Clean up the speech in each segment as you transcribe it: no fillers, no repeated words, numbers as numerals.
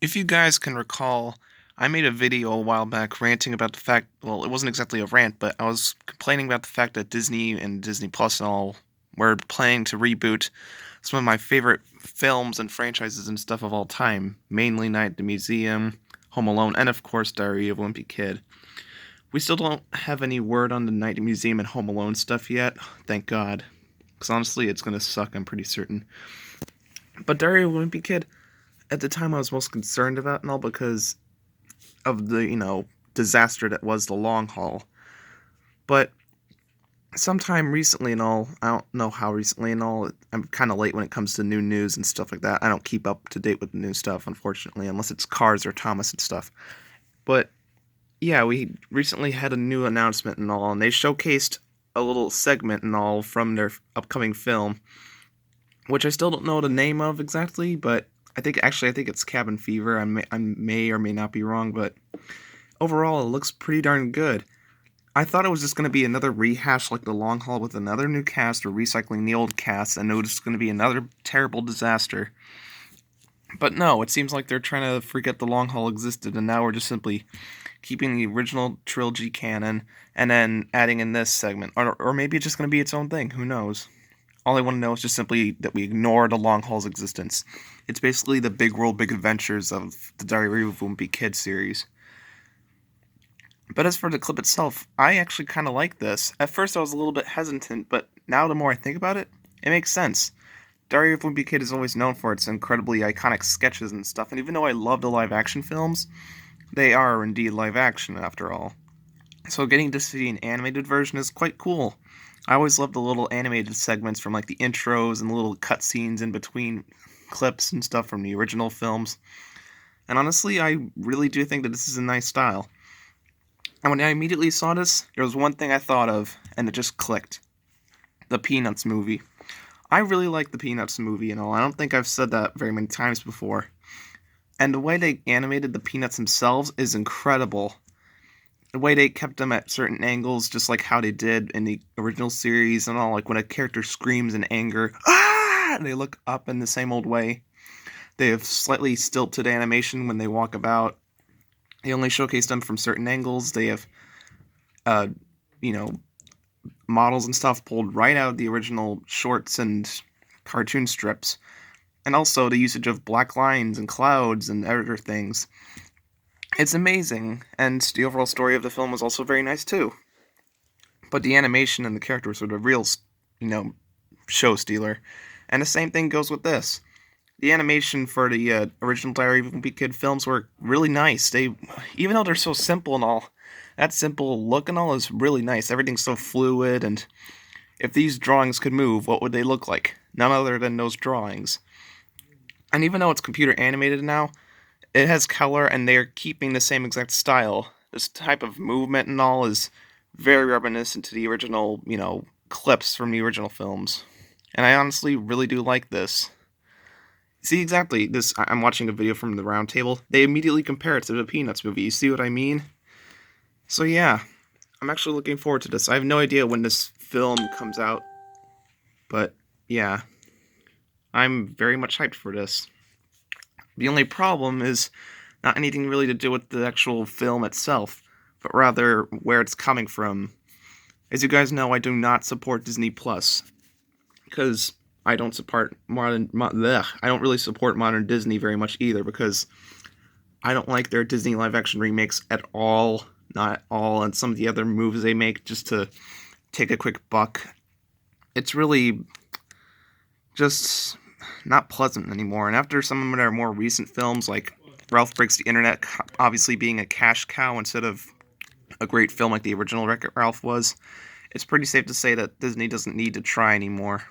If you guys can recall, I made a video a while back ranting about the fact, well, it wasn't exactly a rant, but I was complaining about the fact that Disney and Disney Plus and all were planning to reboot some of my favorite films and franchises and stuff of all time, mainly Night at the Museum, Home Alone, and of course Diary of a Wimpy Kid. We still don't have any word on the Night at the Museum and Home Alone stuff yet, thank God, because honestly it's going to suck, I'm pretty certain. But Diary of a Wimpy Kid, at the time I was most concerned about and all because of the, disaster that was the long haul. But sometime recently and all, I don't know how recently and all, I'm kind of late when it comes to new news and stuff like that. I don't keep up to date with the new stuff, unfortunately, unless it's Cars or Thomas and stuff. But yeah, we recently had a new announcement and all, and they showcased a little segment and all from their upcoming film, which I still don't know the name of exactly, but I think it's Cabin Fever. I may or may not be wrong, but overall, it looks pretty darn good. I thought it was just going to be another rehash like The Long Haul with another new cast or recycling the old cast, and it was just going to be another terrible disaster. But no, it seems like they're trying to forget The Long Haul existed, and now we're just simply keeping the original trilogy canon and then adding in this segment. Or maybe it's just going to be its own thing, who knows? All I want to know is just simply that we ignore The Long Haul's existence. It's basically the Big World, Big Adventures of the Diary of a Wimpy Kid series. But as for the clip itself, I actually kind of like this. At first I was a little bit hesitant, but now the more I think about it, it makes sense. Diary of a Wimpy Kid is always known for its incredibly iconic sketches and stuff, and even though I love the live-action films, they are indeed live-action after all. So getting to see an animated version is quite cool. I always love the little animated segments from like the intros and the little cutscenes in between clips and stuff from the original films. And honestly, I really do think that this is a nice style. And when I immediately saw this, there was one thing I thought of, and it just clicked. The Peanuts movie. I really like the Peanuts movie and all. I don't think I've said that very many times before. And the way they animated the Peanuts themselves is incredible. The way they kept them at certain angles, just like how they did in the original series and all, like when a character screams in anger, ah! They look up in the same old way. They have slightly stilted animation when they walk about. They only showcase them from certain angles. They have, uh, you know, models and stuff pulled right out of the original shorts and cartoon strips. And also the usage of black lines and clouds and other things. It's amazing, and the overall story of the film was also very nice too. But the animation and the characters were the real, show stealer. And the same thing goes with this. The animation for the original Diary of a Wimpy Kid films were really nice. Even though they're so simple and all, that simple look and all is really nice. Everything's so fluid, and if these drawings could move, what would they look like? None other than those drawings. And even though it's computer animated now, it has color, and they're keeping the same exact style. This type of movement and all is very reminiscent to the original, clips from the original films. And I honestly really do like this. See, exactly, I'm watching a video from the round table. They immediately compare it to the Peanuts movie. You see what I mean? So yeah, I'm actually looking forward to this. I have no idea when this film comes out, but yeah, I'm very much hyped for this. The only problem is not anything really to do with the actual film itself, but rather where it's coming from. As you guys know, I do not support Disney Plus, because I don't really support modern Disney very much either, because I don't like their Disney live-action remakes at all, not at all, and some of the other moves they make just to take a quick buck. It's really just not pleasant anymore. And after some of their more recent films, like Ralph Breaks the Internet, obviously being a cash cow instead of a great film like the original Wreck-It Ralph was, it's pretty safe to say that Disney doesn't need to try anymore.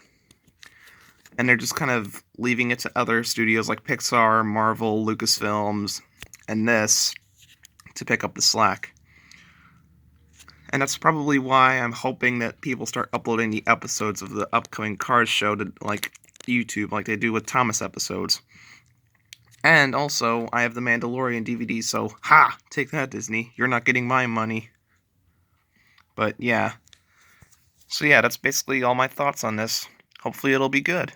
And they're just kind of leaving it to other studios like Pixar, Marvel, Lucasfilms, and this to pick up the slack. And that's probably why I'm hoping that people start uploading the episodes of the upcoming Cars show to, YouTube, like they do with Thomas episodes. And also, I have the Mandalorian DVD, so, take that, Disney. You're not getting my money. But, yeah. So, yeah, that's basically all my thoughts on this. Hopefully it'll be good.